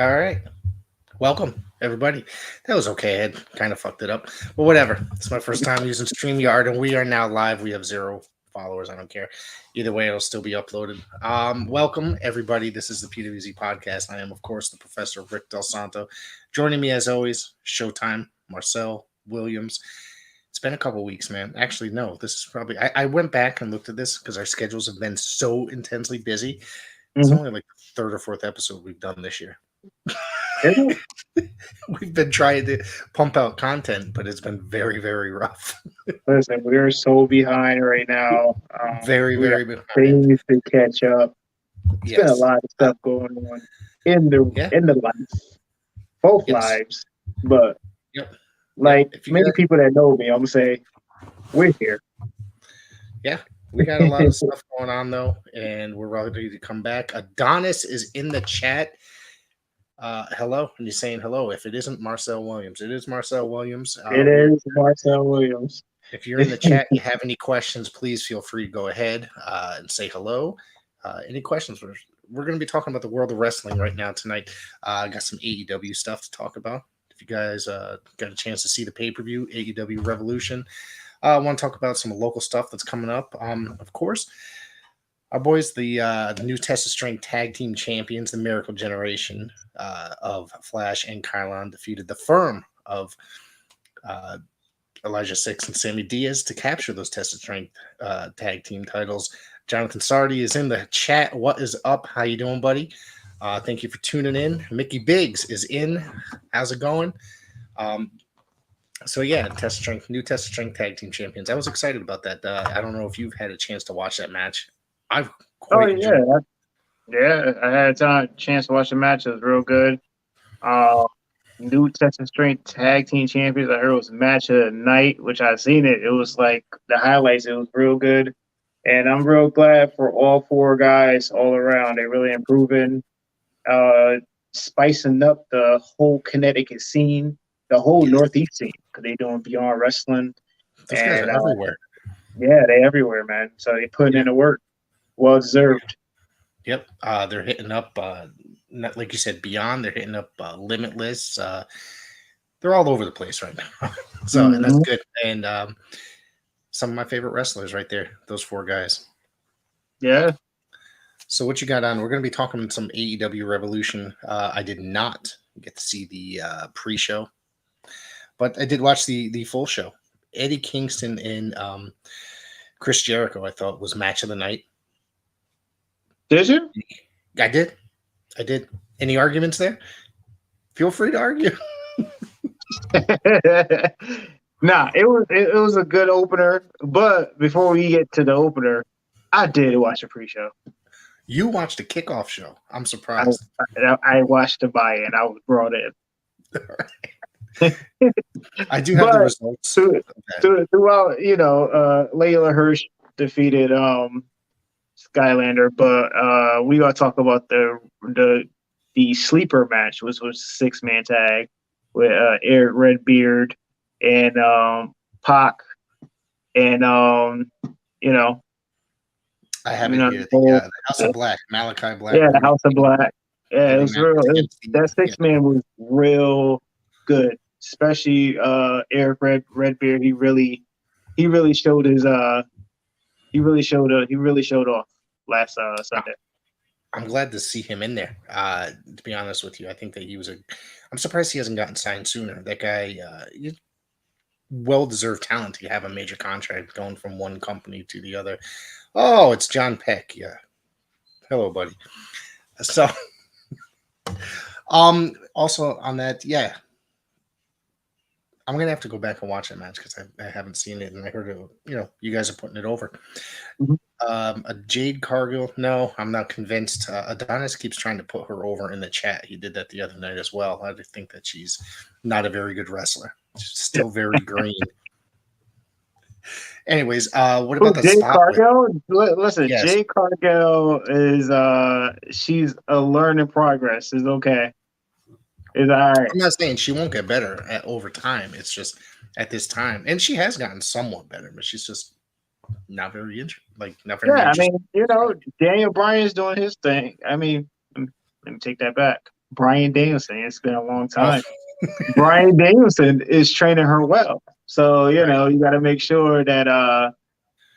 All right. Welcome, everybody. That was okay. I had kind of fucked it up. But whatever. It's my first time using StreamYard, and we are now live. We have 0 followers. I don't care. Either way, it'll still be uploaded. Welcome, everybody. This is the PWZ podcast. I am, of course, the Professor Rick Del Santo. Joining me, as always, Showtime, Marcel Williams. It's been a couple weeks, man. Actually, no. This is probably... I went back and looked at this because our schedules have been so intensely busy. It's only like the third or fourth episode we've done this year. We've been trying to pump out content, but it's been very, very rough. Listen, we're so behind right now. Very, We very got behind. things to catch up. It's been a Yes. lot of stuff going on in Yeah. the life, both Yes. lives. But Yep. like If you many guys- people that know me, I'm gonna say we're here. Yeah, we got a lot of stuff going on though, and we're ready to come back. Adonis is in the chat. Hello, and he's saying hello. If it isn't Marcel Williams, it is Marcel Williams. It is Marcel Williams. If you're in the chat and you have any questions, please feel free to go ahead and say hello. Any questions? We're going to be talking about the world of wrestling right now tonight. I got some AEW stuff to talk about. If you guys got a chance to see the pay-per-view, AEW Revolution, I want to talk about some local stuff that's coming up. Of course, our boys, the new Test of Strength Tag Team Champions, the Miracle Generation of Flash and Kylon, defeated the Firm of Elijah Six and Sammy Diaz to capture those Test of Strength tag team titles. Jonathan Sardi is in the chat. What is up? How you doing, buddy? Thank you for tuning in. Mickey Biggs is in. How's it going? So yeah, new Test of Strength tag team champions. I was excited about that. I don't know if you've had a chance to watch that match. I've quite enjoyed it. Yeah. I had a chance to watch the match. It was real good. New Test of Strength Tag Team Champions. I heard it was match of the night, which I seen it. It was like the highlights. It was real good, and I'm real glad for all four guys all around. They're really improving, spicing up the whole Connecticut scene, the whole Northeast scene, because they're doing Beyond Wrestling. Those guys are everywhere. Yeah, they're everywhere, man. So they're putting in the work. Well deserved. Yep. They're hitting up, not like you said, Beyond. They're hitting up Limitless. They're all over the place right now. So, and that's good. And some of my favorite wrestlers right there, those four guys. Yeah. So what you got on? We're going to be talking some AEW Revolution. I did not get to see the pre-show, but I did watch the full show. Eddie Kingston and Chris Jericho, I thought, was match of the night. Did you? I did. Any arguments there? Feel free to argue. Nah, it was a good opener. But before we get to the opener, I did watch the pre-show. You watched the kickoff show. I'm surprised. I watched the buy-in. I was brought in. I do have the results. Throughout, Layla Hirsch defeated Skylander, but we gotta talk about the sleeper match, which was 6-man tag with Eric Redbeard and Pac, and I have it here. The House of Black, Malachi Black. Yeah, the House of Black. Yeah, it was real. That 6-man was real good, especially Eric Redbeard. He really showed his he really showed off last Sunday. I'm glad to see him in there. To be honest with you, I think that I'm surprised he hasn't gotten signed sooner. That guy, well-deserved talent to have a major contract going from one company to the other. Oh, it's John Peck. Yeah. Hello, buddy. So, also on that, yeah. I'm gonna have to go back and watch that match because I haven't seen it, and I heard it. You guys are putting it over. A Jade Cargill. No, I'm not convinced. Adonis keeps trying to put her over in the chat. He did that the other night as well. I think that she's not a very good wrestler. She's still very green. Anyways, what about the Jade spot? Cargill? Listen, Yes. Jade Cargill is she's a learning progress. It's okay. It's all right. I'm not saying she won't get better over time. It's just at this time, and she has gotten somewhat better, but she's just not very interesting. Not very. Yeah, I mean, Daniel Bryan's doing his thing. I mean, let me take that back. Bryan Danielson. It's been a long Oh, time. Bryan Danielson is training her well. So, you know, you got to make sure that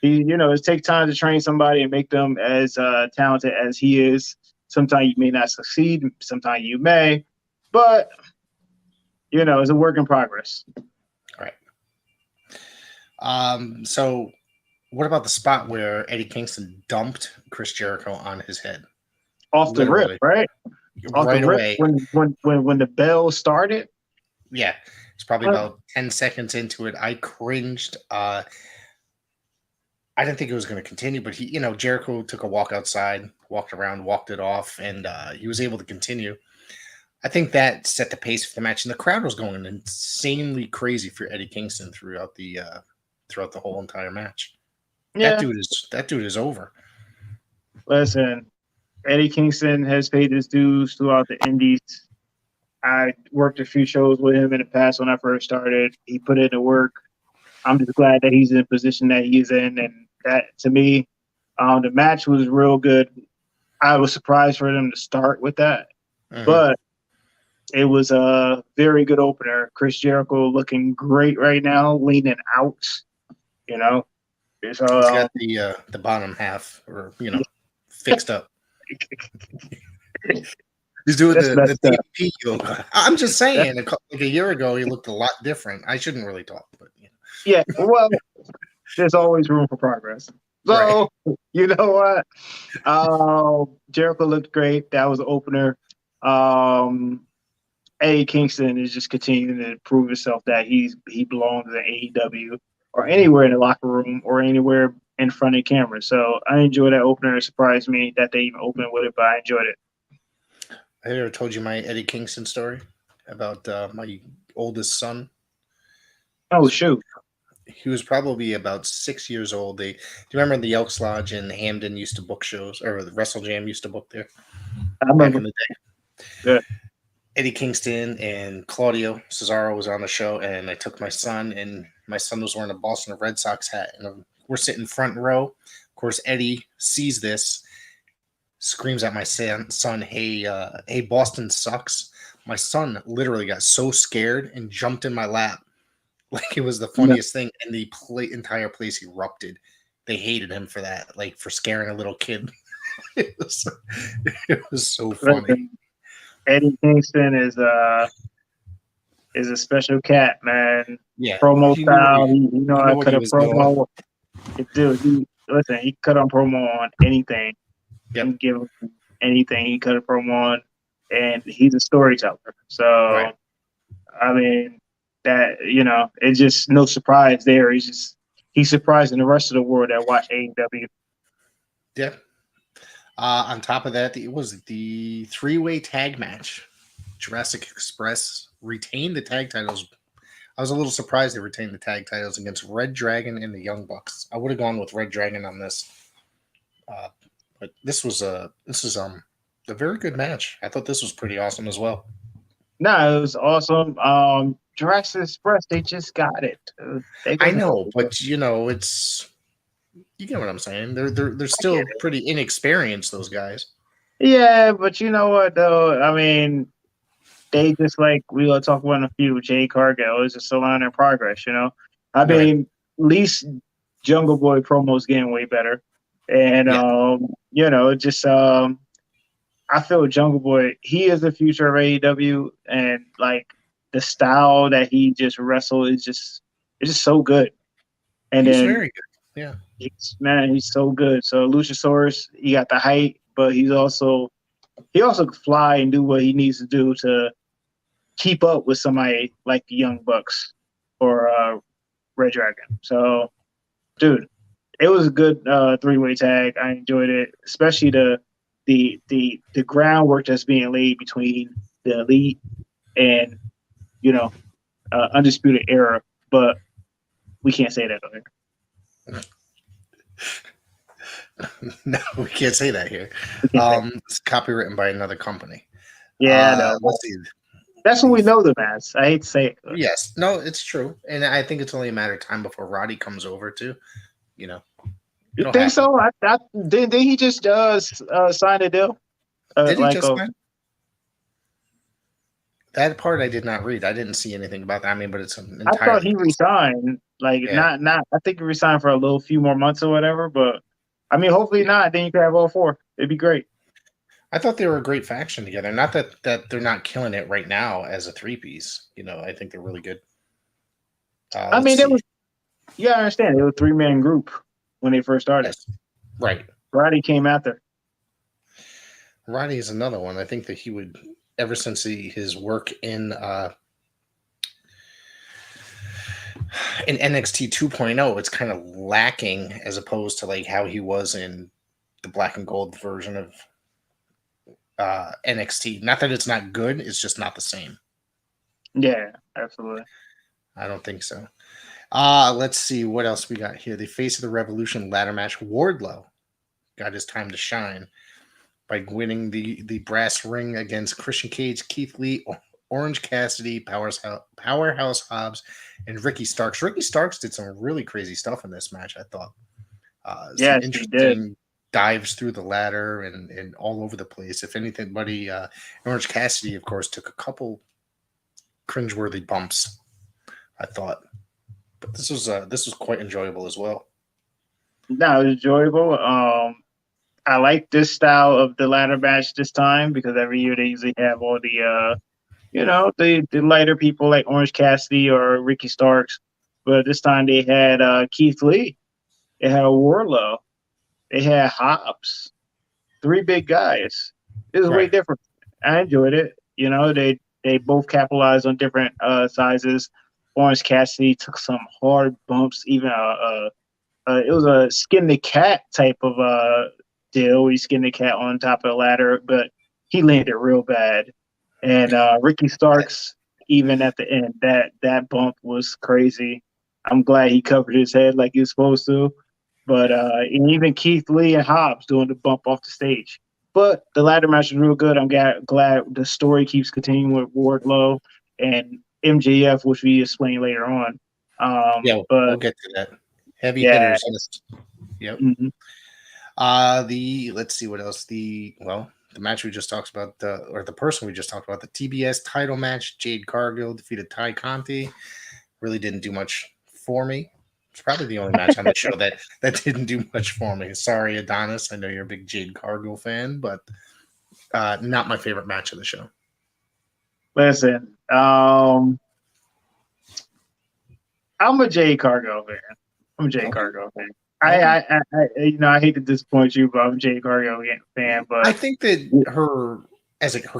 it takes time to train somebody and make them as talented as he is. Sometimes you may not succeed, sometimes you may, but, you know, it's a work in progress. right. So what about the spot where Eddie Kingston dumped Chris Jericho on his head? Off the rip, right? Off Right the rip, away. when the bell started. Yeah. It's probably about 10 seconds into it. I cringed. I didn't think it was going to continue, but Jericho took a walk outside, walked around, walked it off, and he was able to continue. I think that set the pace for the match, and the crowd was going insanely crazy for Eddie Kingston throughout the whole entire match. Yeah. That dude is over. Listen, Eddie Kingston has paid his dues throughout the Indies. I worked a few shows with him in the past when I first started. He put in the work. I'm just glad that he's in the position that he's in, and that to me, the match was real good. I was surprised for them to start with that, but it was a very good opener. Chris Jericho looking great right now, leaning out. You know, he's got the bottom half, fixed up. He's doing the DP yoga. I'm just saying, like a year ago, he looked a lot different. I shouldn't really talk, but yeah. Well, there's always room for progress. So You know what? Jericho looked great. That was the opener. Eddie Kingston is just continuing to prove himself that he belongs in AEW or anywhere in the locker room or anywhere in front of the camera. So I enjoyed that opener. It surprised me that they even opened with it, but I enjoyed it. I ever told you my Eddie Kingston story about my oldest son? Oh, shoot. He was probably about 6 years old. Do you remember the Elks Lodge in Hamden used to book shows, or the Wrestle Jam used to book there? I remember. Back in the day. Yeah. Eddie Kingston and Claudio Cesaro was on the show, and I took my son, and my son was wearing a Boston Red Sox hat, and we're sitting front row. Of course, Eddie sees this, screams at my son, hey, Boston sucks. My son literally got so scared and jumped in my lap. Like, it was the funniest thing, and the entire place erupted. They hated him for that, like, for scaring a little kid. It was so funny. Eddie Kingston is a special cat, man. Yeah, promo style. I cut a promo. Dude, he cut on promo on anything. Yep. He give him anything. He cut a promo on, and he's a storyteller. So, I mean, that it's just no surprise there. He's surprising the rest of the world that watch AEW. Yeah. On top of that, it was the 3-way tag match. Jurassic Express retained the tag titles. I was a little surprised they retained the tag titles against Red Dragon and the Young Bucks. I would have gone with Red Dragon on this, but this is a very good match. I thought this was pretty awesome as well. No, it was awesome. Jurassic Express, they just got it. I know, but it's. You get what I'm saying? They're still pretty inexperienced, those guys. Yeah, but you know what though? I mean, they just like we will talk about in a few. Jade Cargill is just a line in progress. I mean, at least Jungle Boy promos getting way better, and I feel Jungle Boy. He is the future of AEW, and like the style that he just wrestled is just so good. And he's then very good. Yeah. He's so good. So Luchasaurus, he got the height, but he also can fly and do what he needs to do to keep up with somebody like the Young Bucks or Red Dragon. So, dude, it was a good 3-way tag. I enjoyed it, especially the groundwork that's being laid between the Elite and Undisputed Era. But we can't say that on here. No, we can't say that here. It's copywritten by another company. Yeah, no. Let's see. That's what we know them as. I hate to say it. Yes. No, it's true. And I think it's only a matter of time before Roddy comes over too. You think so? Did he just sign a deal? Did he just sign? That part I did not read. I didn't see anything about that. I mean, but it's I thought entirely he resigned. Like yeah. not. I think he resigned for a little few more months or whatever. But I mean, hopefully not. Then you could have all four. It'd be great. I thought they were a great faction together. Not that they're not killing it right now as a three-piece. I think they're really good. I Let's mean, there see. was. You gotta understand, they were a 3-man group when they first started. Yes. Right. Roddy came after. Roddy is another one. I think that he would, ever since his work in NXT 2.0, it's kind of lacking as opposed to like how he was in the black and gold version of NXT. Not that it's not good, it's just not the same. Yeah, absolutely. I don't think so. Let's see what else we got here. The Face of the Revolution ladder match. Wardlow got his time to shine by winning the brass ring against Christian Cage, Keith Lee, Orange Cassidy, Powerhouse Hobbs, and Ricky Starks. Ricky Starks did some really crazy stuff in this match, I thought. Some interesting dives through the ladder and all over the place. If anything, buddy, Orange Cassidy, of course, took a couple cringeworthy bumps, I thought. But this was quite enjoyable as well. No, it was enjoyable. I like this style of the ladder match this time because every year they usually have all the the lighter people like Orange Cassidy or Ricky Starks, but this time they had Keith Lee, they had Wardlow, they had Hobbs, 3 big guys. It was way different. I enjoyed it. They both capitalized on different sizes. Orange Cassidy took some hard bumps. Even it was a skin the cat type of deal. He skinned the cat on top of the ladder, but he landed real bad. And Ricky Starks, even at the end, that bump was crazy. I'm glad he covered his head like he was supposed to. But and even Keith Lee and Hobbs doing the bump off the stage. But the ladder match was real good. I'm glad the story keeps continuing with Wardlow and MJF, which we explain later on. But we'll get to that. Heavy hitters list. Yep. Mm-hmm. Let's see what else. The match we just talked about, or the person we just talked about, the TBS title match. Jade Cargill defeated Ty Conti. Really didn't do much for me. It's probably the only match on the show that didn't do much for me. Sorry, Adonis. I know you're a big Jade Cargill fan, but not my favorite match of the show. Listen, I'm a Jade Cargill fan. I hate to disappoint you, but I'm a Jade Cargill fan. But I think that her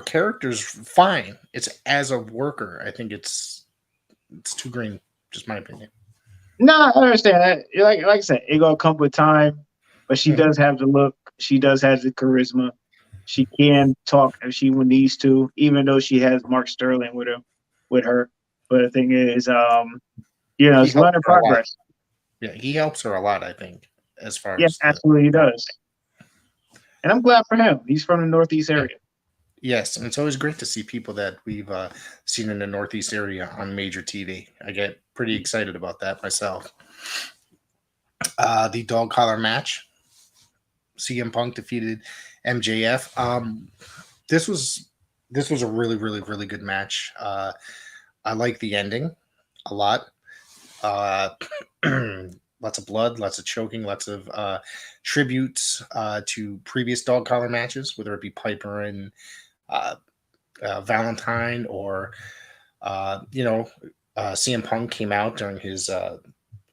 character's fine. It's as a worker, I think it's too green. Just my opinion. No, I understand that. Like I said, it gonna come with time, but she does have the look. She does have the charisma. She can talk if she needs to, even though she has Mark Sterling with her. But the thing is, it's learning progress. Yeah, he helps her a lot, I think, as far as. Yes, absolutely he does. And I'm glad for him. He's from the Northeast area. Yes, and it's always great to see people that we've seen in the Northeast area on major TV. I get pretty excited about that myself. The dog collar match. CM Punk defeated MJF. This was a really, really, really good match. I like the ending a lot. Lots of blood, lots of choking, lots of tributes to previous dog collar matches, whether it be Piper and Valentine or CM Punk came out during his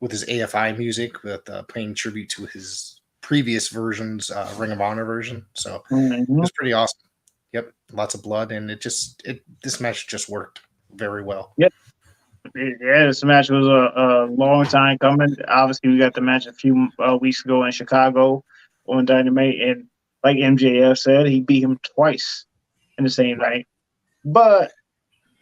with his AFI music with playing tribute to his previous versions, Ring of Honor version. So it was pretty awesome. Yep, lots of blood, and this match just worked very well. Yep. Yeah, this match was a long time coming. Obviously, we got the match a few weeks ago in Chicago on Dynamite, and like MJF said, he beat him twice in the same night. But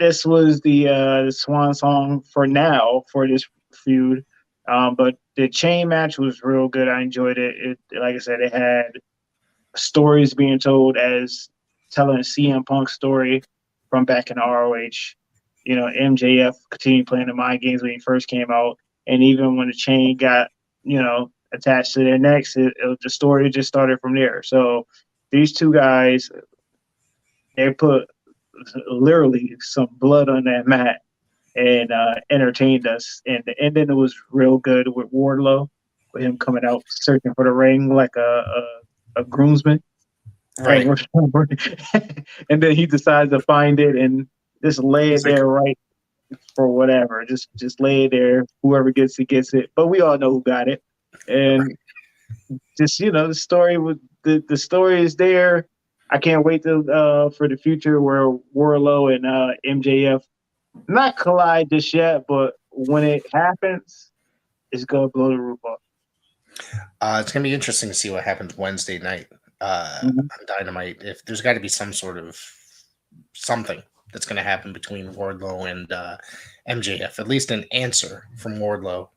this was the swan song for now for this feud. But the chain match was real good. I enjoyed it. Like I said, it had stories being told as telling a CM Punk story from back in ROH. MJF continued playing the mind games when he first came out, and even when the chain got attached to their necks, the story just started from there. So these two guys, they put literally some blood on that mat and entertained us. And the ending was real good with Wardlow, with him coming out searching for the ring like a groomsman. Right. And then he decides to find it and just lay it there right for whatever. Just lay it there. Whoever gets it gets it. But we all know who got it. And just the story with the story is there. I can't wait for the future where Wardlow and MJF not collide just yet, but when it happens, it's gonna blow the roof off. It's gonna be interesting to see what happens Wednesday night on Dynamite. If there's got to be some sort of something that's going to happen between Wardlow and MJF, at least an answer from Wardlow,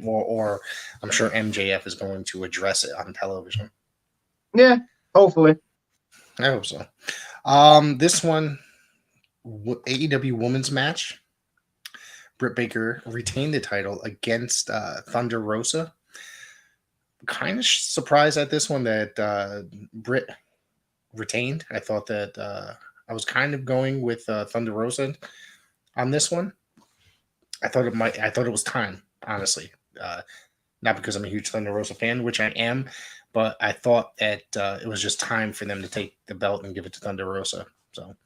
or I'm sure MJF is going to address it on television. Yeah, hopefully. I hope so. This one, AEW Women's Match. Britt Baker retained the title against Thunder Rosa. Kind of surprised at this one that Britt retained. I thought that I was kind of going with Thunder Rosa on this one. I thought it was time, honestly. Not because I'm a huge Thunder Rosa fan, which I am, but I thought that it was just time for them to take the belt and give it to Thunder Rosa. So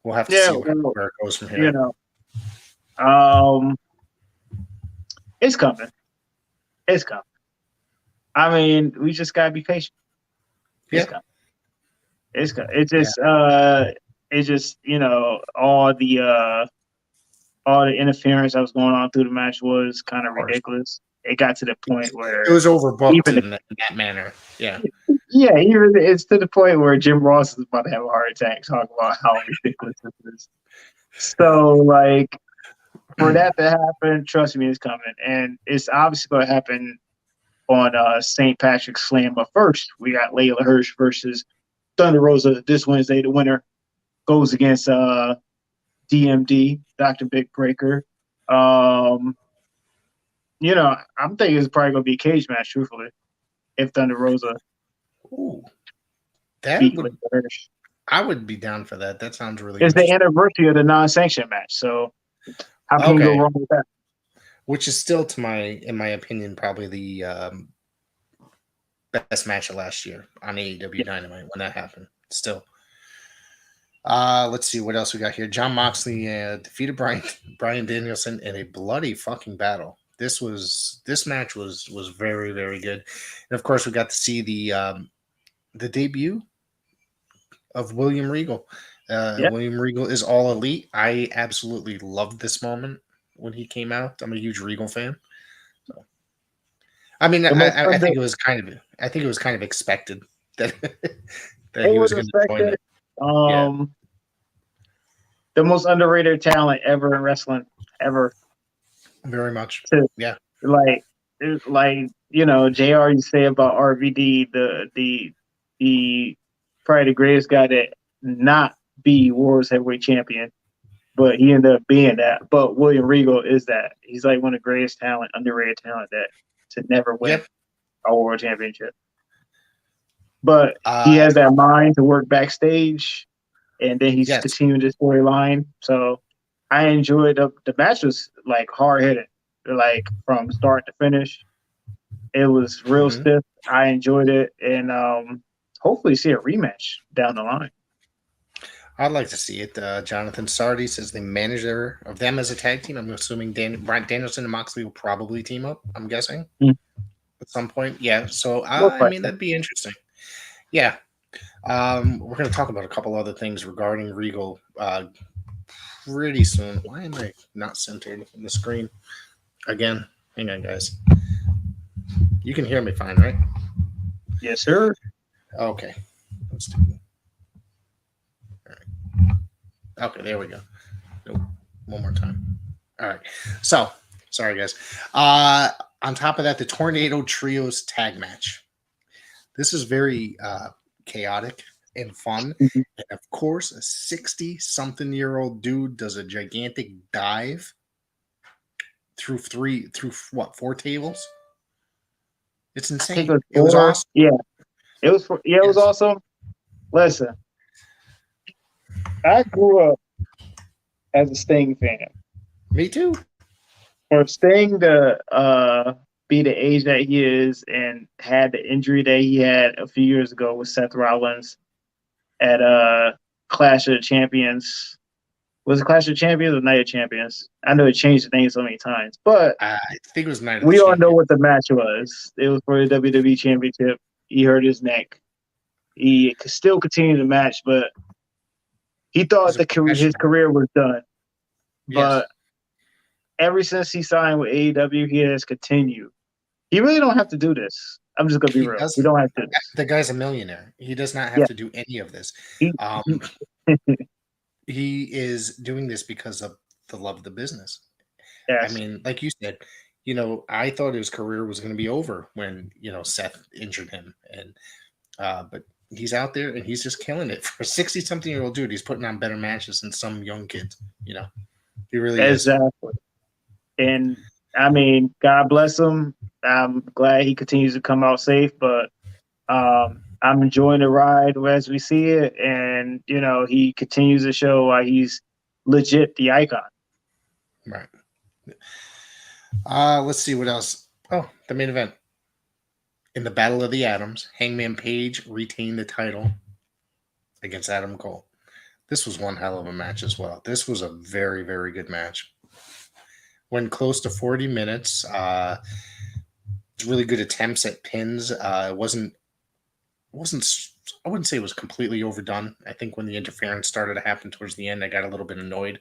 we'll have to see where it goes from here. It's coming. It's coming. I mean, we just gotta be patient. It's coming. It's coming. It's just all the interference that was going on through the match was kind of ridiculous. It got to the point where it was overbooked in that manner. Yeah. Yeah, even it's to the point where Jim Ross is about to have a heart attack talking about how ridiculous this is. So, like, for that to happen, trust me, it's coming. And it's obviously going to happen on St. Patrick's Slam. But first, we got Layla Hirsch versus Thunder Rosa this Wednesday. The winner goes against DMD, Dr. Big Breaker. I'm thinking it's probably going to be a cage match, truthfully, if Thunder Rosa I would be down for that. That sounds really good. It's the anniversary of the non-sanctioned match, so how can you go wrong with that? Which is still, in my opinion, probably the best match of last year on AEW Dynamite when that happened. Still. Let's see what else we got here. Jon Moxley defeated Bryan Danielson in a bloody fucking battle. This match was very, very good. And of course we got to see the debut of William Regal. William Regal is All Elite. I absolutely loved this moment when he came out. I'm a huge Regal fan. So, I mean, I think it was kind of expected that he was going to join it. The most underrated talent ever in wrestling, ever. Very much. Yeah. Like JR, you say about RVD, the probably the greatest guy to not be World's Heavyweight Champion, but he ended up being that. But William Regal is that. He's like one of the greatest talent, underrated talent to never win a World Championship. But he has that mind to work backstage, and then he's continuing this storyline. So I enjoyed the match was like hard hitting, like from start to finish. It was real stiff. I enjoyed it, and hopefully see a rematch down the line. I'd like to see it. Jonathan Sardis is the manager of them as a tag team. I'm assuming Bryan Danielson and Moxley will probably team up, I'm guessing, at some point. Yeah, so I mean, that'd be interesting. Yeah. We're going to talk about a couple other things regarding Regal pretty soon. Why am I not centered in the screen? Again, hang on, guys. You can hear me fine, right? Yes, sir. Okay. Let's do it. All right. Okay, there we go. Nope. One more time. All right. So, sorry, guys. On top of that, the Tornado Trios tag match. This is very chaotic and fun. And of course, a 60-something-year-old dude does a gigantic dive through four tables? It's insane. It was awesome. Yeah. It was awesome. Listen. I grew up as a Sting fan. Me too. For Sting to be the age that he is and had the injury that he had a few years ago with Seth Rollins at Clash of the Champions. Was it Clash of Champions or Night of Champions? I know it changed the name so many times, but I think it was Night of the we all know Champions. what the match was. It was for the WWE Championship. He hurt his neck. He could still continue the match, but he thought his career was done. But ever since he signed with AEW, he has continued. He really don't have to do this. I'm just gonna be real. He don't have to do this. The guy's a millionaire. He does not have to do any of this. He is doing this because of the love of the business. Yes. I mean, like you said, I thought his career was going to be over when, Seth injured him. And but he's out there and he's just killing it. For a 60-something-year-old dude, he's putting on better matches than some young kids, He really is. Exactly. And, I mean, God bless him. I'm glad he continues to come out safe, but I'm enjoying the ride as we see it. And, he continues to show why he's legit the icon. Right. Let's see what else. Oh, the main event. In the Battle of the Atoms, Hangman Page retained the title against Adam Cole. This was one hell of a match as well. This was a very, very good match. Went close to 40 minutes. Really good attempts at pins. It wasn't. I wouldn't say it was completely overdone. I think when the interference started to happen towards the end, I got a little bit annoyed.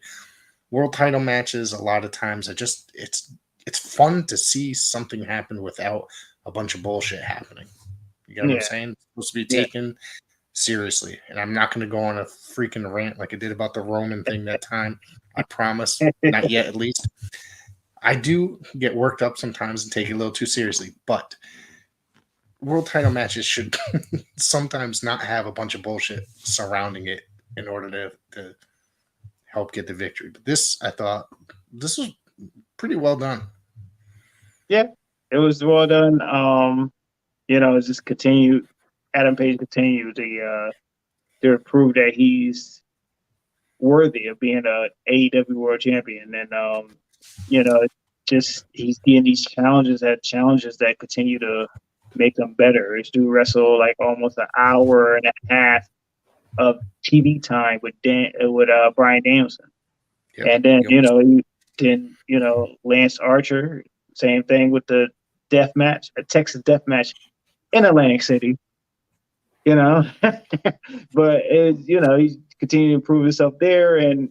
World title matches, a lot of times, it's fun to see something happen without a bunch of bullshit happening. You know what I'm saying? It's supposed to be taken seriously. And I'm not going to go on a freaking rant like I did about the Roman thing that time. I promise. Not yet, at least. I do get worked up sometimes and take it a little too seriously. But world title matches should sometimes not have a bunch of bullshit surrounding it in order to help get the victory. But I thought this was pretty well done. Yeah, it was well done. Just Adam Page continued to prove that he's worthy of being a AEW World Champion. And, he's getting these challenges that continue to make him better. He's to wrestle like almost an hour and a half of TV time with Bryan Danielson. Yep. And then, Lance Archer, same thing with the death match, a Texas death match in Atlantic City, but he's continuing to improve himself there and,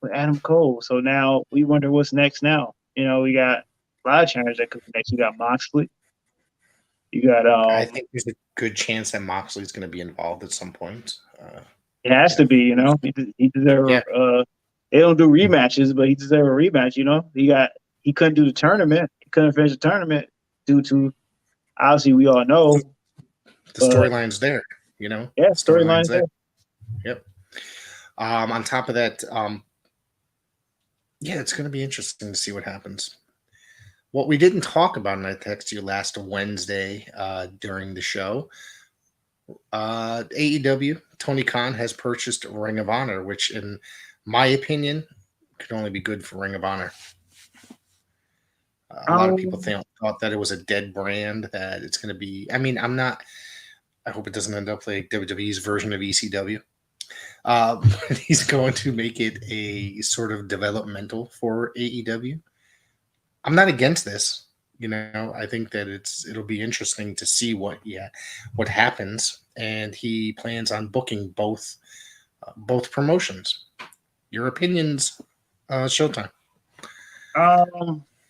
with Adam Cole. So now we wonder what's next now. We got a lot of challenges that could be next. You got Moxley. You got. I think there's a good chance that Moxley's going to be involved at some point. It has to be, he deserves. Yeah. They don't do rematches, but he deserves a rematch. He couldn't do the tournament. He couldn't finish the tournament due to, obviously, we all know the storyline's there. Yeah, storyline's there. Yep. On top of that, it's going to be interesting to see what happens. What we didn't talk about, and I texted you last Wednesday during the show, AEW, Tony Khan has purchased Ring of Honor, which, in my opinion, could only be good for Ring of Honor. A lot of people thought that it was a dead brand, that it's going to be. I mean, I hope it doesn't end up like WWE's version of ECW. But he's going to make it a sort of developmental for AEW. I'm not against this. I think that it'll be interesting to see what happens. And he plans on booking both promotions. Your opinions, Showtime.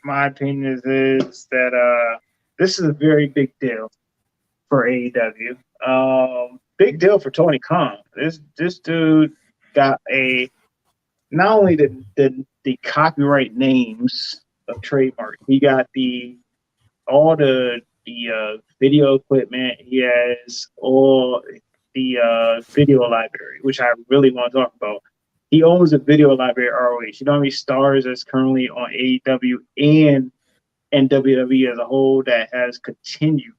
My opinion is that this is a very big deal for AEW. Big deal for Tony Khan. This dude got not only the copyright names of trademark, he got all the video equipment. He has all the video library, which I really want to talk about. He owns a video library at ROH. You know how many stars that's currently on AEW and WWE as a whole that has continued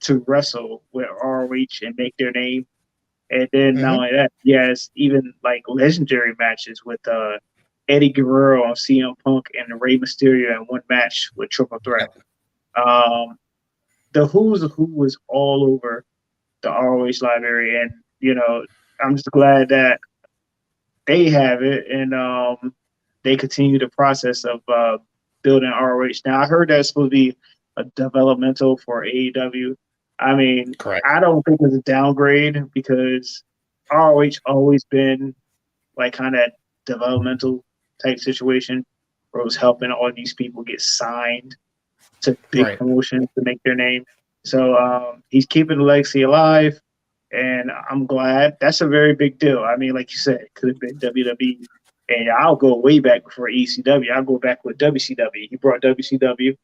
to wrestle with ROH and make their name? And then not only that, he has even like legendary matches with Eddie Guerrero on CM Punk and Rey Mysterio in one match with Triple Threat. The who's who was all over the ROH library, and I'm just glad that they have it, and they continue the process of building ROH. Now, I heard that's supposed to be a developmental for AEW. I mean, correct. I don't think it's a downgrade because ROH always been like kind of developmental type situation where it was helping all these people get signed to big promotions to make their name. So he's keeping the legacy alive, and I'm glad. That's a very big deal. I mean, like you said, it could have been WWE. And I'll go way back before ECW. I'll go back with WCW. He brought WCW,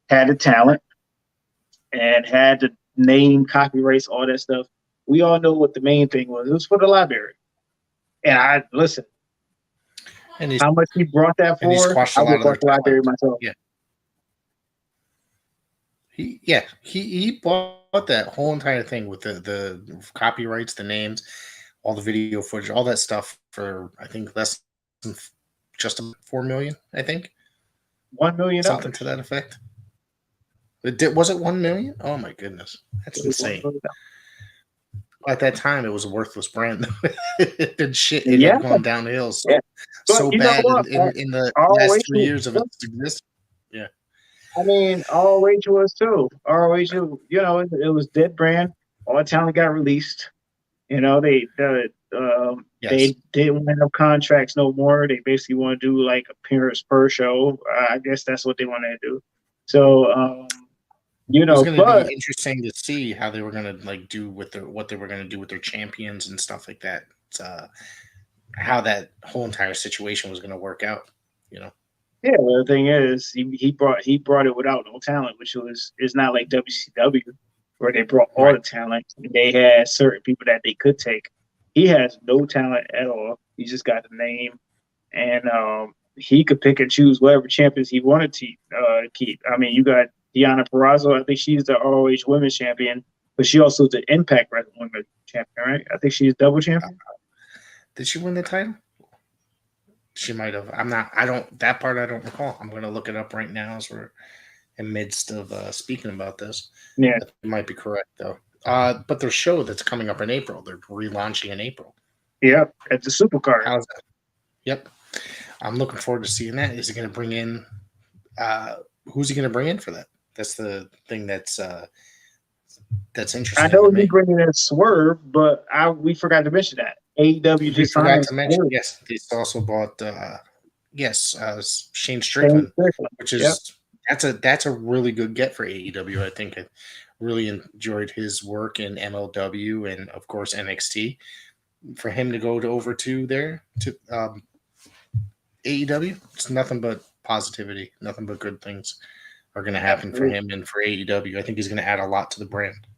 had the talent, and had the name, copyrights, all that stuff. We all know what the main thing was. It was for the library. And listen, and how much he brought that for, I would bought the library myself. Yeah. He bought that whole entire thing with the copyrights, the names, all the video footage, all that stuff for, I think, less than just $4 million, I think. $1 million. Something to that effect. Was it $1 million? Oh my goodness. That's insane. At that time, it was a worthless brand. It did shit. It had gone downhill so bad in the last 3 years of its existence. Yeah. I mean, ROH was too. ROH, it was dead brand. All the talent got released. They didn't win up contracts no more. They basically want to do like appearance per show. I guess that's what they want to do. So, it's going to be interesting to see how they were going to like do with what they were going to do with their champions and stuff like that. How that whole entire situation was going to work out. Yeah, well, the thing is, he brought it without no talent, which is not like WCW, where they brought all the talent. They had certain people that they could take. He has no talent at all. He just got the name, and he could pick and choose whatever champions he wanted to keep. I mean, you got Deonna Purrazzo. I think she's the ROH Women's Champion, but she also the Impact Wrestling Women's Champion, right? I think she's double champion. Did she win the title? She might have. That part I don't recall. I'm going to look it up right now as we're in midst of speaking about this. Yeah. That might be correct, though. But their show that's coming up in April, they're relaunching in April. Yep, at the Supercard. How's that? Yep. I'm looking forward to seeing that. Is he going to bring in who's he going to bring in for that? That's the thing that's interesting. I know he's bringing in Swerve, but we forgot to mention that. AEW just forgot to mention. Yes, they also bought Shane Strickland, which is that's a really good get for AEW. I think I really enjoyed his work in MLW and of course NXT. For him to go over to there to AEW, it's nothing but positivity, nothing but good things are going to happen for him and for AEW. I think he's going to add a lot to the brand.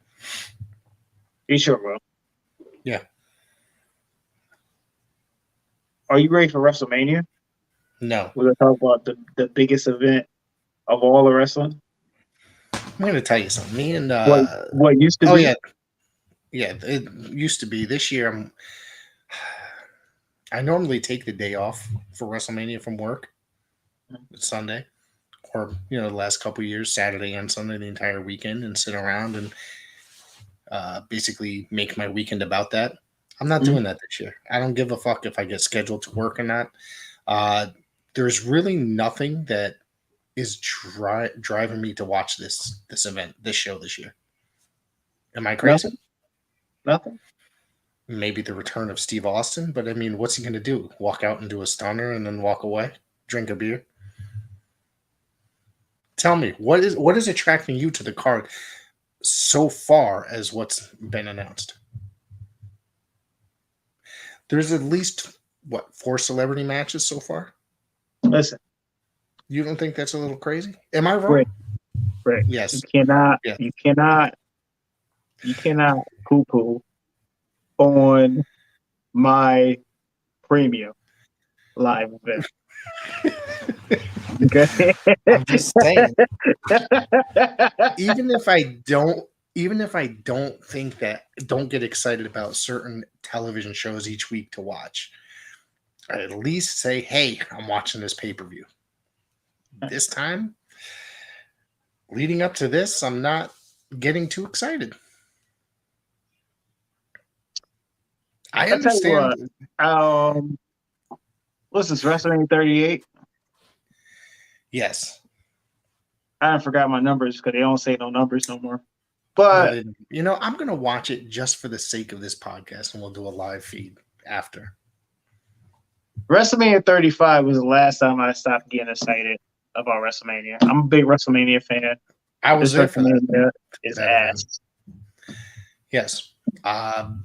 He sure will. Yeah. Are you ready for WrestleMania? No. We're going to talk about the biggest event of all the wrestling. I'm going to tell you something. Me and what used to be? Yeah. Yeah, it used to be. This year, I normally take the day off for WrestleMania from work. It's Sunday. Or, the last couple of years, Saturday and Sunday, the entire weekend, and sit around and basically make my weekend about that. I'm not doing that this year. I don't give a fuck if I get scheduled to work or not. There's really nothing that is driving me to watch this event, this show this year. Am I crazy? Nothing. Maybe the return of Steve Austin, but I mean, what's he going to do? Walk out and do a stunner and then walk away? Drink a beer? Tell me, what is attracting you to the card so far as what's been announced? There's at least, 4 celebrity matches so far? Listen. You don't think that's a little crazy? Am I wrong? Right. Yes. You cannot poo-poo on my premium live event. Okay. I'm just saying. Even if I don't even if I don't get excited about certain television shows each week to watch, I at least say, hey, I'm watching this pay-per-view. This time, leading up to this, I'm not getting too excited. I understand. What's this, WrestleMania 38? Yes. I forgot my numbers because they don't say no numbers no more. But I'm going to watch it just for the sake of this podcast, and we'll do a live feed after. WrestleMania 35 was the last time I stopped getting excited about WrestleMania. I'm a big WrestleMania fan. I was there for that. Is ass. Yes.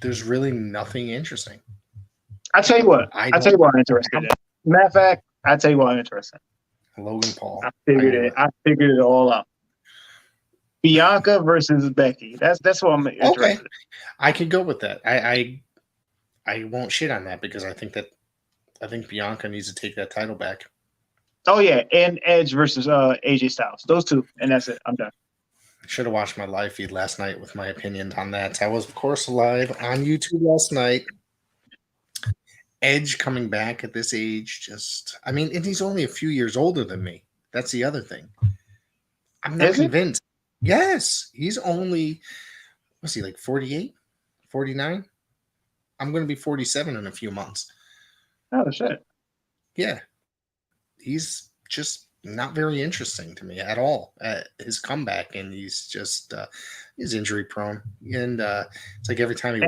There's really nothing interesting. I tell you what. I'm interested in. Matter of fact, I tell you what I'm interested in. Logan Paul. I figured it all out. Bianca versus Becky. That's what I'm interested in. I could go with that. I won't shit on that because I think Bianca needs to take that title back. Oh yeah, and Edge versus AJ Styles. Those two, and that's it. I'm done. Should have watched my live feed last night with my opinions on that. I was, of course, live on YouTube last night. Edge coming back at this age, and he's only a few years older than me. That's the other thing. I'm not convinced. Yes, he's only, what's he, like 48, 49? I'm going to be 47 in a few months. Oh, shit. Yeah. He's just not very interesting to me at all at his comeback, and he's just he's injury prone, and it's like every time he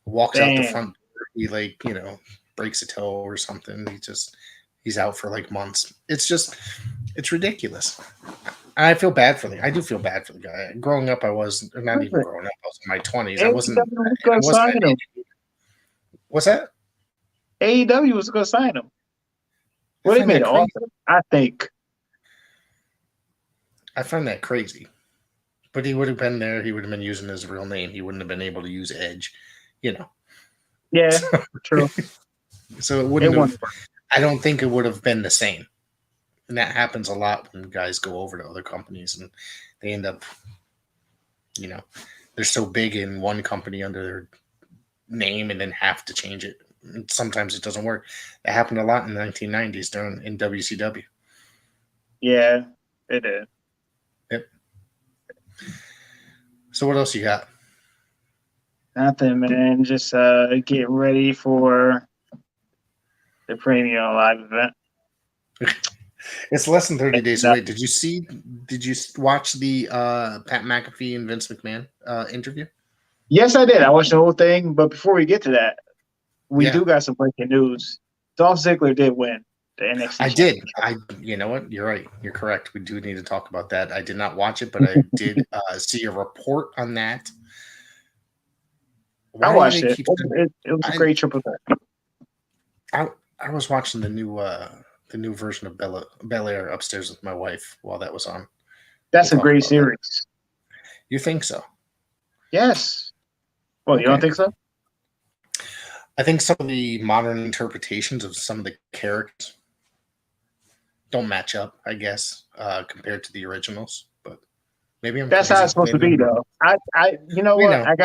walks out the front door, he breaks a toe or something. He's out for like months. It's ridiculous. I feel bad for I do feel bad for the guy. Growing up, I was not even growing up. I was in my 20s. I wasn't What's that? AEW was going to sign him. What do you mean? I think. I find that crazy. But he would have been there. He would have been using his real name. He wouldn't have been able to use Edge, Yeah, true. So it wouldn't have. I don't think it would have been the same. And that happens a lot when guys go over to other companies and they end up, they're so big in one company under their name and then have to change it. And sometimes it doesn't work. That happened a lot in the 1990s in WCW. Yeah, it did. Yep. So what else you got? Nothing, man. Just get ready for the Premium Live event. It's less than 30 days away. Did you watch the Pat McAfee and Vince McMahon interview? Yes, I did. I watched the whole thing. But before we get to that, we do got some breaking news. Dolph Ziggler did win the NXT. I did. You know what? You're right. You're correct. We do need to talk about that. I did not watch it, but I did see a report on that. I watched it. It was a great triple threat. I was watching the new version of Bel-Air upstairs with my wife while that was on. That's a great series. You think so? Yes. Well, you don't think so? I think some of the modern interpretations of some of the characters don't match up, I guess, compared to the originals. But maybe that's how it's supposed to be, though. You know what? I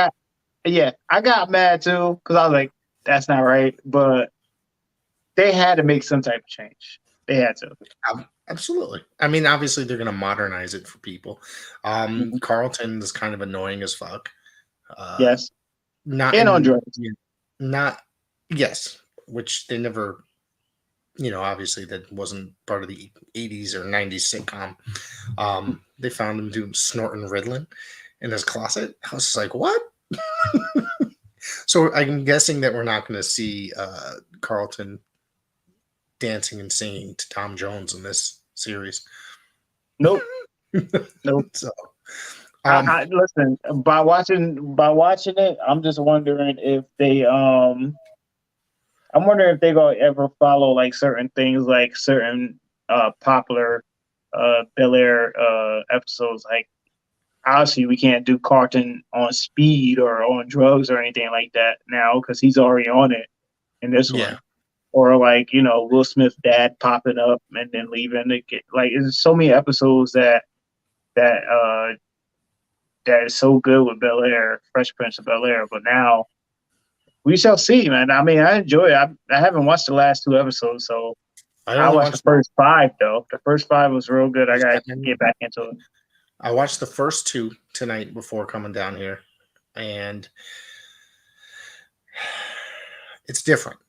got mad too because I was like, that's not right. But they had to make some type of change. They had to. Absolutely. I mean, obviously, they're going to modernize it for people. Carlton is kind of annoying as fuck. Yes. Yes, which they never, obviously that wasn't part of the 80s or 90s sitcom. They found him doing snorting Ritalin in his closet. I was just like, what? So I'm guessing that we're not going to see Carlton dancing and singing to Tom Jones in this series. Nope. Nope. So, listen, by watching it, I'm just wondering if they I'm wondering if they're gonna ever follow like certain things, like certain popular Bel-Air episodes. Like obviously we can't do Carlton on speed or on drugs or anything like that now because he's already on it in this one. Or like, Will Smith's dad popping up and then leaving. Like there's so many episodes that that is so good with Bel-Air, Fresh Prince of Bel-Air. But now we shall see, man. I mean, I enjoy it. I haven't watched the last 2 episodes, so I watched the first 5 though. The first 5 was real good. I gotta get back into it. I watched the first 2 tonight before coming down here, and it's different.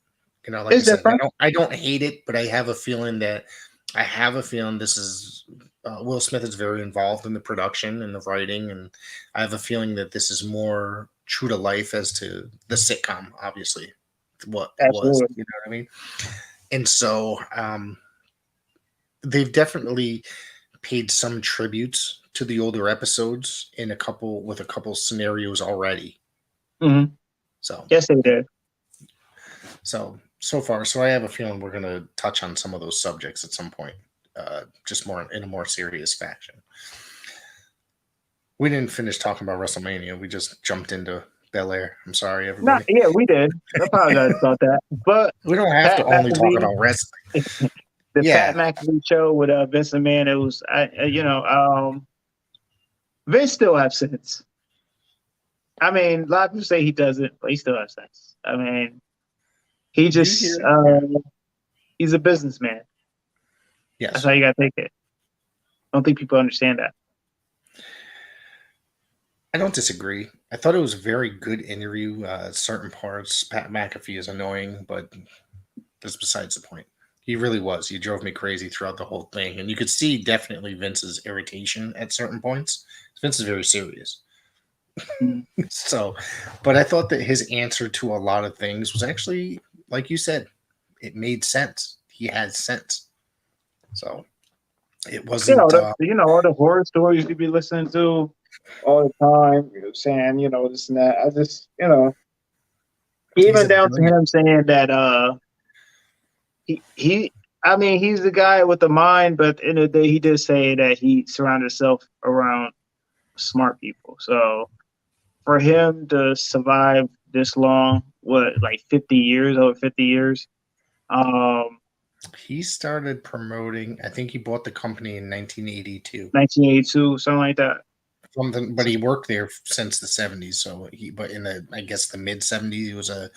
You know, like I said, I don't hate it, but I have a feeling this is Will Smith is very involved in the production and the writing, and I have a feeling that this is more true to life as to the sitcom, obviously, what it was. You know what I mean? And so they've definitely paid some tributes to the older episodes in a couple scenarios already. Mm-hmm. So yes, they did. So far, I have a feeling we're going to touch on some of those subjects at some point, just more in a more serious fashion. We didn't finish talking about WrestleMania. We just jumped into Bel-Air. I'm sorry, everybody. Yeah, we did. I apologize about that. But we don't have to only talk about wrestling. The Pat McAfee show with Vince McMahon, it was, Vince still has sense. I mean, a lot of people say he doesn't, but he still has sense. I mean, he just, he's a businessman. Yes. That's how you got to take it. I don't think people understand that. I don't disagree. I thought it was a very good interview. Certain parts, Pat McAfee is annoying, but that's besides the point. He really was. He drove me crazy throughout the whole thing. And you could see definitely Vince's irritation at certain points. Vince is very serious. But I thought that his answer to a lot of things was actually, like you said, it made sense. He had sense. So it wasn't. All the horror stories you'd be listening to all the time, saying, this and that. I just, even down to him saying that he's the guy with the mind, but at the end of the day, he did say that he surrounded himself around smart people. So for him to survive this long, over 50 years, he started promoting, I think he bought the company in 1982. 1982, something like that. But he worked there since the 70s. So but in the mid 70s, he was a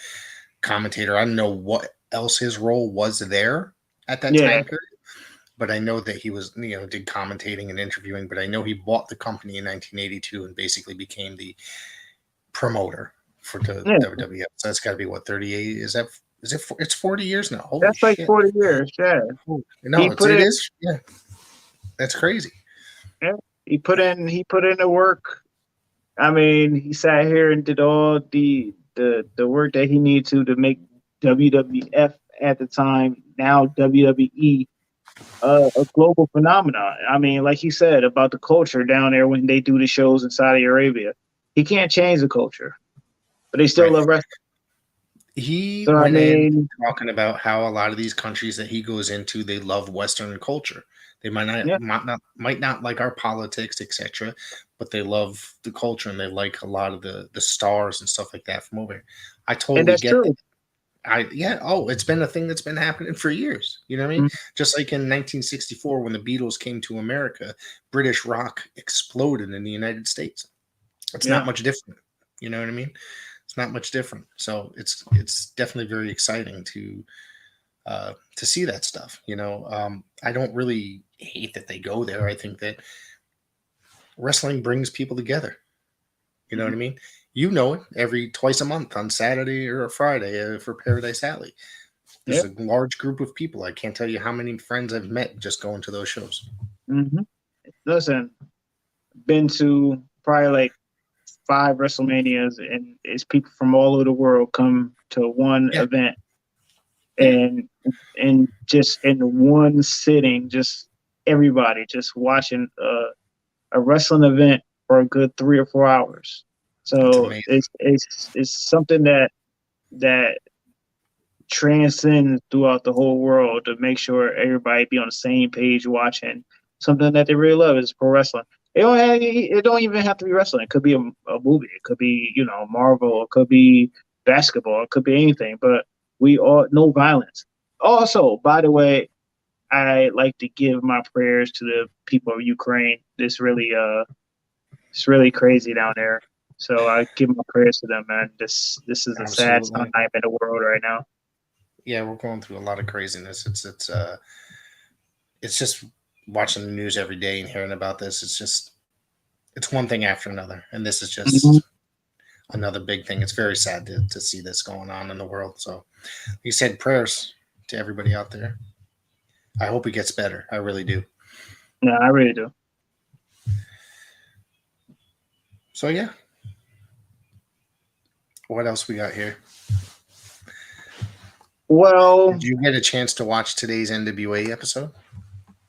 commentator. I don't know what else his role was there at that time period, but I know that he was, did commentating and interviewing, but I know he bought the company in 1982 and basically became the promoter for the WWF. So that's got to be what, 38? Is it? It's 40 years now. Holy that's shit. Like 40 years. Yeah. No, it is. Yeah. That's crazy. Yeah. He put in the work. I mean, he sat here and did all the work that he needed to make WWF at the time, now WWE, a global phenomenon. I mean, like you said about the culture down there when they do the shows in Saudi Arabia, he can't change the culture, but they still love wrestling. He went in talking about how a lot of these countries that he goes into, they love Western culture. They might not like our politics, etc., but they love the culture and they like a lot of the stars and stuff like that from over here. I totally get it. It's been a thing that's been happening for years. You know what I mean? Mm-hmm. Just like in 1964 when the Beatles came to America, British rock exploded in the United States. It's not much different. You know what I mean? It's not much different. So it's definitely very exciting to see that stuff. I don't really hate that they go there. I think that wrestling brings people together. You know what I mean? Twice a month on Saturday or a Friday for Paradise Alley. There's a large group of people. I can't tell you how many friends I've met just going to those shows. Mm-hmm. Listen, been to probably 5 WrestleManias, and it's people from all over the world come to one event, and just in one sitting, just everybody just watching a wrestling event for a good 3 or 4 hours. So it's something that transcends throughout the whole world to make sure everybody be on the same page watching something that they really love is pro wrestling. It don't even have to be wrestling. It could be a movie. It could be, Marvel. It could be basketball. It could be anything. But we all no violence. Also, by the way, I like to give my prayers to the people of Ukraine. This really It's really crazy down there. So I give my prayers to them, man. This is a sad Absolutely. time in the world right now. Yeah, we're going through a lot of craziness. It's just watching the news every day and hearing about this. It's one thing after another, and this is Mhm. just another big thing. It's very sad to see this going on in the world. So, like you said, prayers to everybody out there. I hope it gets better. I really do. Yeah, I really do. So yeah, what else we got here? Well, Did you get a chance to watch today's NWA episode?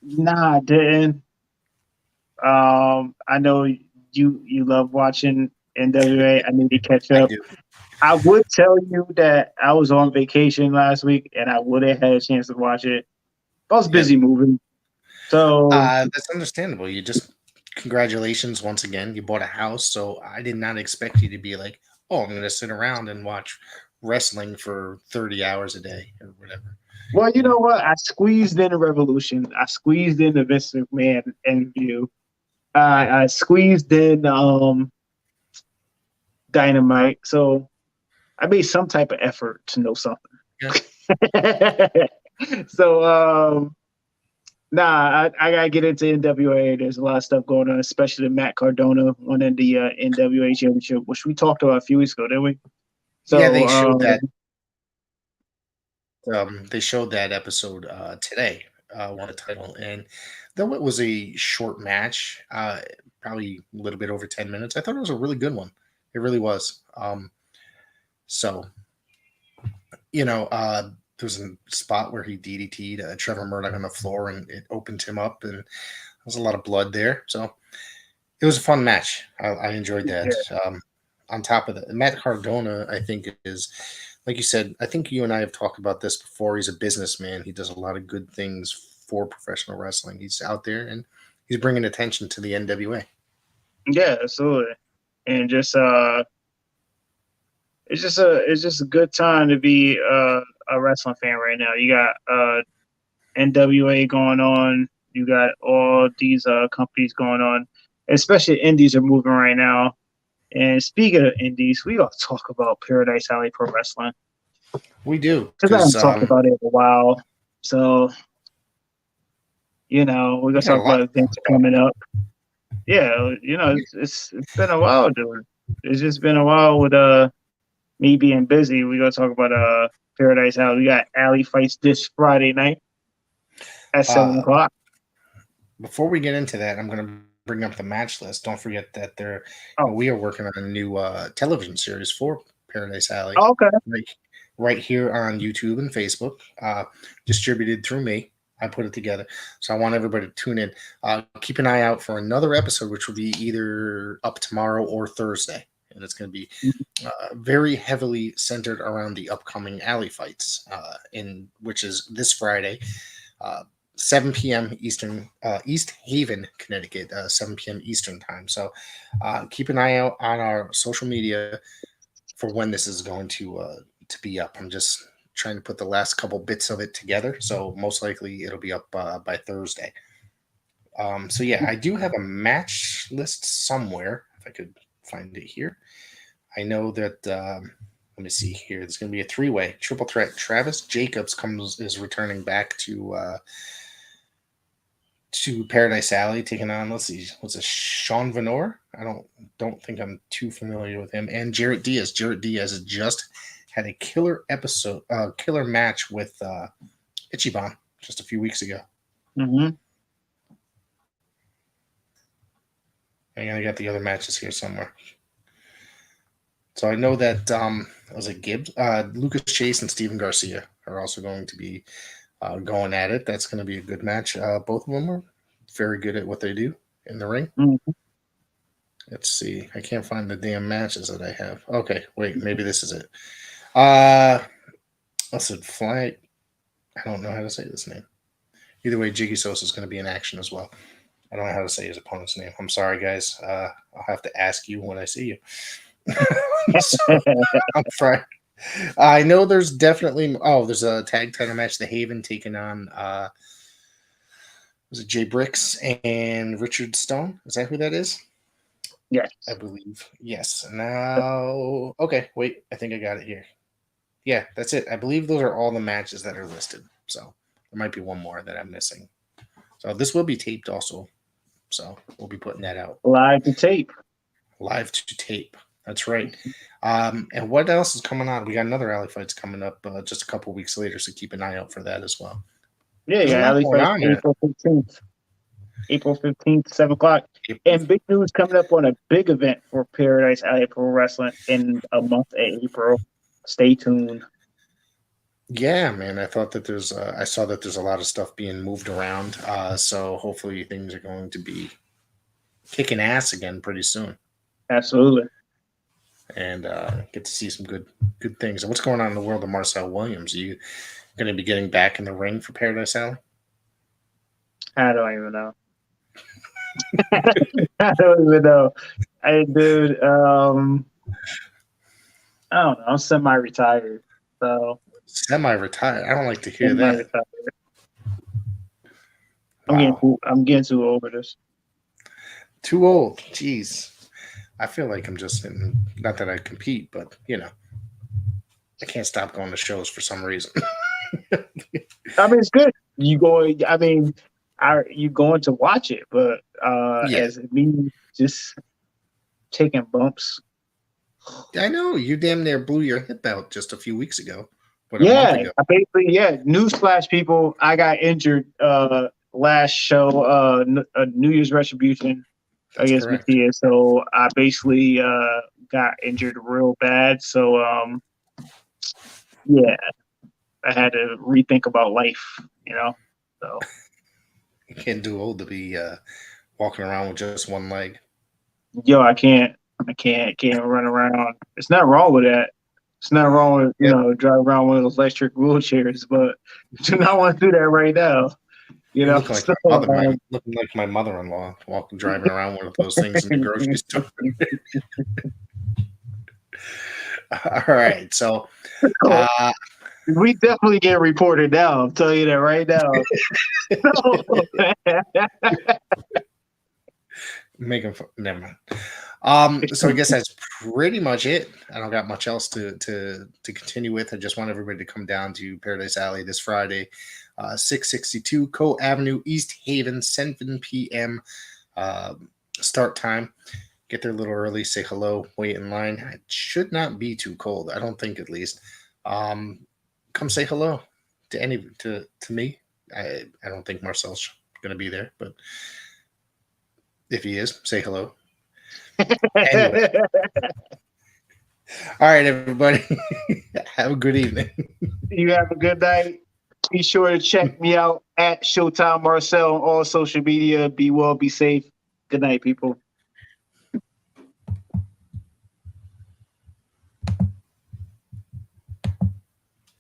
nah, I didn't. I know you love watching NWA. I need to catch I up. do. I would tell you that I was on vacation last week and I would have had a chance to watch it. I was Yep. busy moving. So That's understandable. You just congratulations once again. You bought a house, so I did not expect you to be like, oh, I'm going to sit around and watch wrestling for 30 hours a day or whatever. well, you know what? I squeezed in a Revolution. I squeezed in the Vince McMahon interview. I squeezed in Dynamite. So I made some type of effort to know something. Yeah. So nah, I gotta get into NWA. There's a lot of stuff going on, especially Matt Cardona winning the NWA championship, which we talked about a few weeks ago, didn't we? So Yeah, they showed that. They showed that episode today, won the title, and though it was a short match, probably a little bit over 10 minutes, I thought it was a really good one. It really was. So there was a spot where he DDT'd Trevor Murdoch on the floor, and it opened him up, and there was a lot of blood there. So it was a fun match. I enjoyed that. yeah. On top of that, Matt Cardona, I think, is, like you said, I think you and I have talked about this before. He's a businessman. He does a lot of good things for professional wrestling. He's out there and he's bringing attention to the NWA. Yeah, absolutely. And just it's just a good time to be a wrestling fan right now. You got NWA going on. You got all these companies going on. Especially indies are moving right now. And speaking of indies, we gotta talk about Paradise Alley Pro Wrestling We do, because I because haven't talked about it in a while. So we're we gonna got a talk lot about to talk events about. coming up. Yeah, it's been a while, dude. It's just been a while with me being busy. We gonna talk about Paradise Alley. We got Alley fights this Friday night at 7 o'clock. Before we get into that, I'm going to bring up the match list. Don't forget that Oh, we are working on a new television series for Paradise Alley, okay. right here on YouTube and Facebook, distributed through me. I put it together, so I want everybody to tune in. Keep an eye out for another episode, which will be either up tomorrow or Thursday, and it's going to be very heavily centered around the upcoming Alley fights, which is this Friday. 7 p.m. Eastern, East Haven, Connecticut, 7 p.m. Eastern time. So keep an eye out on our social media for when this is going to be up. I'm just trying to put the last couple bits of it together. So most likely it'll be up by Thursday. So yeah, I do have a match list somewhere. If I could find it here. I know that, let me see here. There's going to be a 3-way triple threat. Travis Jacobs is returning back to Paradise Alley, taking on, let's see, what's it, Sean Venor? I don't think I'm too familiar with him. And Jarrett Diaz. Jarrett Diaz has just had a killer match with Ichiban just a few weeks ago. Mm-hmm. And I got the other matches here somewhere. So I know that was it Gibbs, Lucas Chase, and Steven Garcia are also going to be going at it. That's going to be a good match. Both of them are very good at what they do in the ring. Mm-hmm. Let's see. I can't find the damn matches that I have. Okay, wait, maybe this is it. Let's see, Fly. I don't know how to say this name. Either way, Jiggy Sosa is going to be in action as well. I don't know how to say his opponent's name. I'm sorry, guys. I'll have to ask you when I see you. So, I'm sorry. I know there's definitely. Oh, there's a tag title match. The Haven taking on. Was it Jay Bricks and Richard Stone? Is that who that is? Yes. I believe. Yes. Now, okay, wait. I think I got it here. Yeah, that's it. I believe those are all the matches that are listed. So there might be one more that I'm missing. So this will be taped also. So we'll be putting that out Live to tape. live to tape. That's right. And what else is coming on? We got another Alley Fights coming up just a couple weeks later, so keep an eye out for that as well. Yeah, There's a lot Alley going Fights on there. April 15th. April 15th, 7 o'clock. And big news coming up on a big event for Paradise Alley Pro Wrestling in a month in April. Stay tuned. Yeah, man. I thought that I saw that there's a lot of stuff being moved around. So hopefully things are going to be kicking ass again pretty soon. Absolutely. And get to see some good things. And what's going on in the world of Marcel Williams? Are you going to be getting back in the ring for Paradise Alley? I don't even know. I don't even know. Dude, I don't know. I'm semi-retired, so Semi-retired. I don't like to hear that. Wow. I'm getting too old for this. Too old. Jeez. I feel like I'm just not that I compete, but I can't stop going to shows for some reason. I mean, it's good. You going to watch it, but as me just taking bumps. I know you damn near blew your hip out just a few weeks ago. Newsflash, people! I got injured last show, New Year's Retribution against Mattia. So I basically got injured real bad. So I had to rethink about life. So you can't do old to be walking around with just one leg. Yo, I can't run around. It's not wrong with that. It's not wrong with drive around one of those electric wheelchairs, but do not want to do that right now. Looking like my mother-in-law, driving around one of those things in the grocery store. All right, so we definitely get reported now. I'll tell you that right now. Never mind. So I guess that's pretty much it. I don't got much else to continue with. I just want everybody to come down to Paradise Alley this Friday, 662 Co Avenue, East Haven, 7 p.m. Start time. Get there a little early, say hello, wait in line. It should not be too cold. I don't think, at least. Come say hello to me. I don't think Marcel's going to be there, but if he is, say hello. Anyway. All right, everybody. Have a good evening. You have a good night. Be sure to check me out at Showtime Marcel on all social media. Be well, be safe. Good night, people.